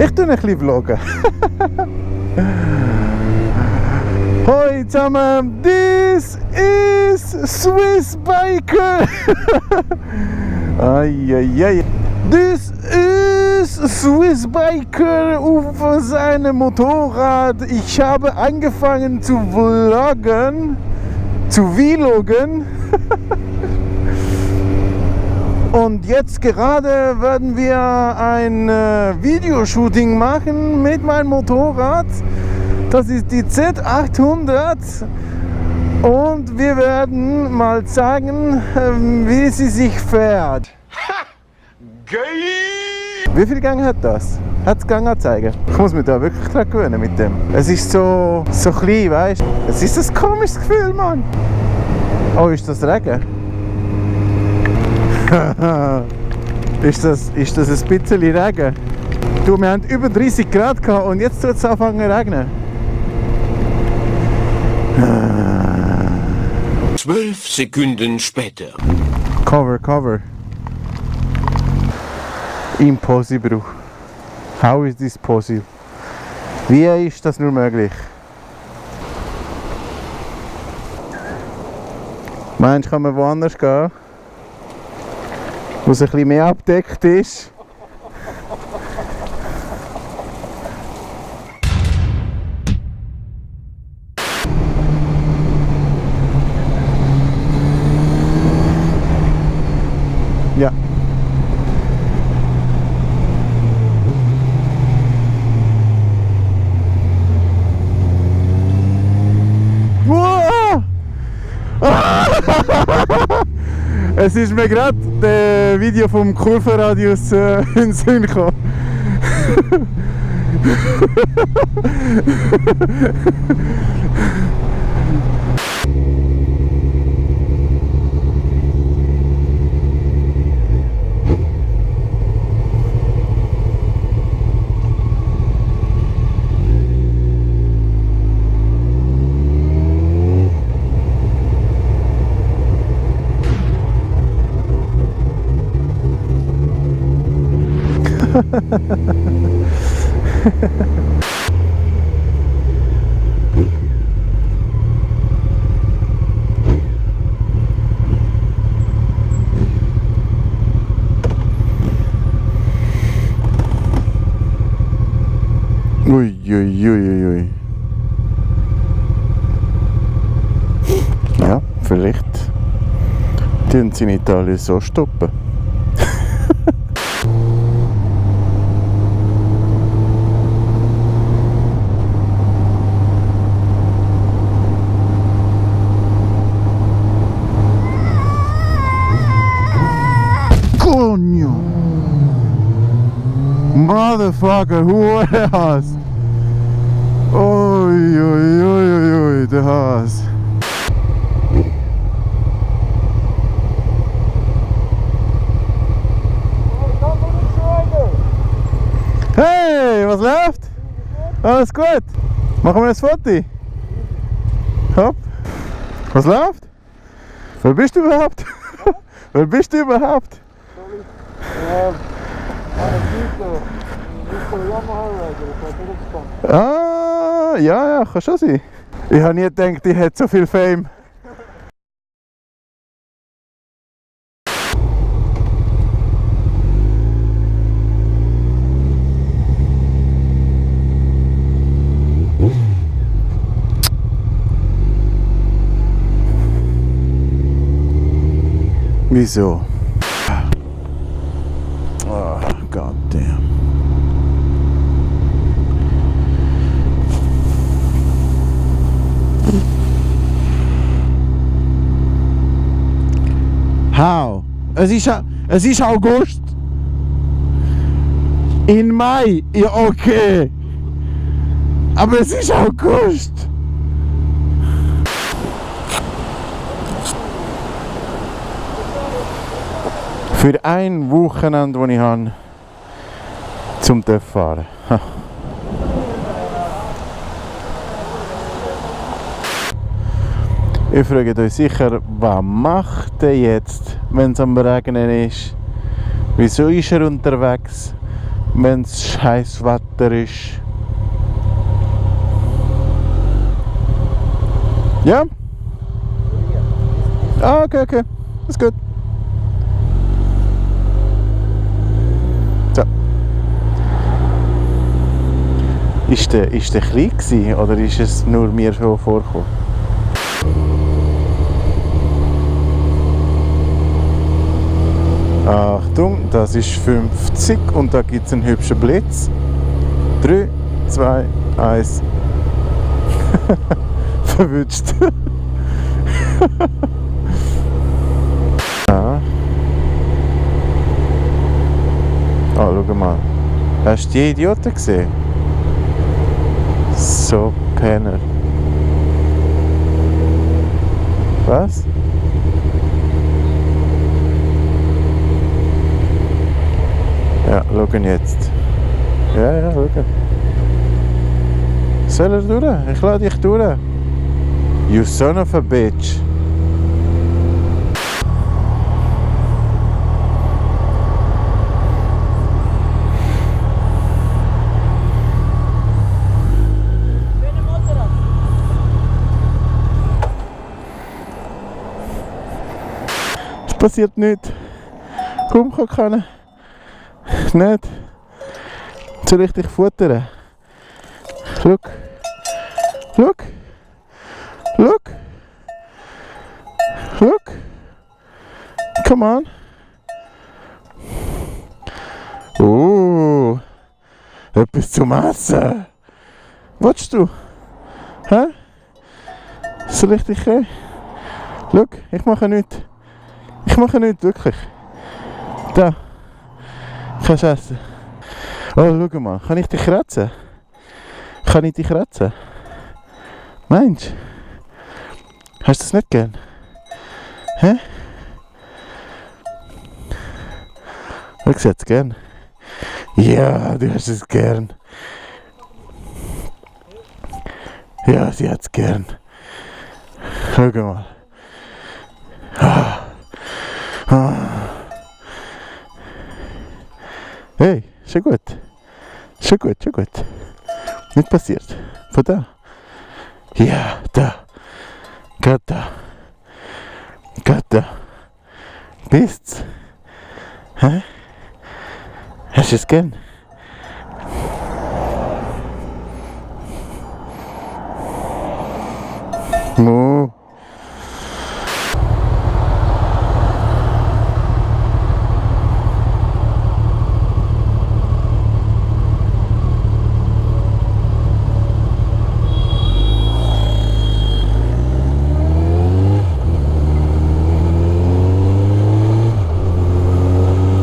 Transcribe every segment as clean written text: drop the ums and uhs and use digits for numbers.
Ich tue ein bisschen vloggen. Hoi zusammen, this is Swiss Biker. Ai. This is Swiss Biker auf seinem Motorrad. Ich habe angefangen zu vloggen, zu vloggen. Und jetzt gerade werden wir ein Videoshooting machen mit meinem Motorrad. Das ist die Z800 und wir werden mal zeigen, wie sie sich fährt. Geil! Wie viel Gang hat das? Hat es Ganganzeige? Ich muss mich da wirklich dran gewöhnen mit dem. Es ist so klein, weißt du? Es ist ein komisches Gefühl, Mann. Oh, ist das Regen? ist das ein bisschen Regen? Du, wir haben über 30 Grad gehabt und jetzt wird es anfangen zu regnen. 12 Sekunden später. Cover. Impossible. How is this possible? Wie ist das nur möglich? Meinst du, kann man woanders gehen? Wo es ein bisschen mehr abdeckt ist? Ja. Wow! Es ist mir gerade das Video vom Kurvenradius in den Sinn gekommen. Ui. Ja, vielleicht tun sie in Italien so stoppen. Coño! Motherfucker, who was? Oi, der Has. Hey, was läuft? Alles gut? Machen wir ein Foto? Hopp. Was läuft? Wer bist du überhaupt? Wer bist du überhaupt? Ah, ja, kann schon sein. Ich habe nie gedacht, ich hätte so viel Fame. Wieso? Oh, goddamn. How? Es ist August. In Mai, ja okay. Aber es ist August. Für ein Wochenende, das ich habe, zum fahren. Ihr fragt euch sicher, was macht er jetzt, wenn es am Regnen ist? Wieso ist er unterwegs? wenn es scheiß Wetter ist. Ja? Ah, okay, okay. Ist gut. So. Ist der klein gewesen, oder ist es nur mir so vorgekommen? Achtung, das ist 50 und da gibt es einen hübschen Blitz. 3, 2, 1. Verwünscht. Ja. Oh, schau mal. Hast du die Idioten gesehen? So Penner. Was? Ja, schauen jetzt. Ja, schauen. Soll er durch? Ich lade dich durch. You son of a bitch. Es passiert nichts. Komm, kann keiner. Nicht. Soll ich dich futtern? Schau. Schau. Schau. Schau. Come on. Oh. Etwas zum Essen. Willst du? Hä? Soll ich dich... Schau, ich mache nichts. Ich mache nichts, wirklich. Da. Kannst du essen. Oh, schau mal. Kann ich dich kratzen? Kann ich dich kratzen? Meinst du? Hast du das nicht gern? Hä? Schau, sie hat es gern. Ja, du hast es gern. Ja, sie hat es gern. Schau mal. Ah. Ah. Hey, schon gut. Schon gut, schon gut. Nicht passiert. Von da. Ja, da. Gerade da. Gerade da. Bist's? Hä? Hast du es gern? Mo.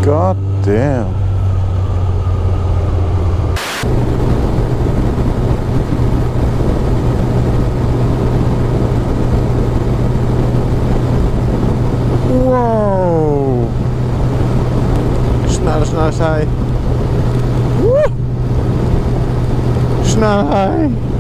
God damn. Wow. Schnell, schnell, schnell. Schnell.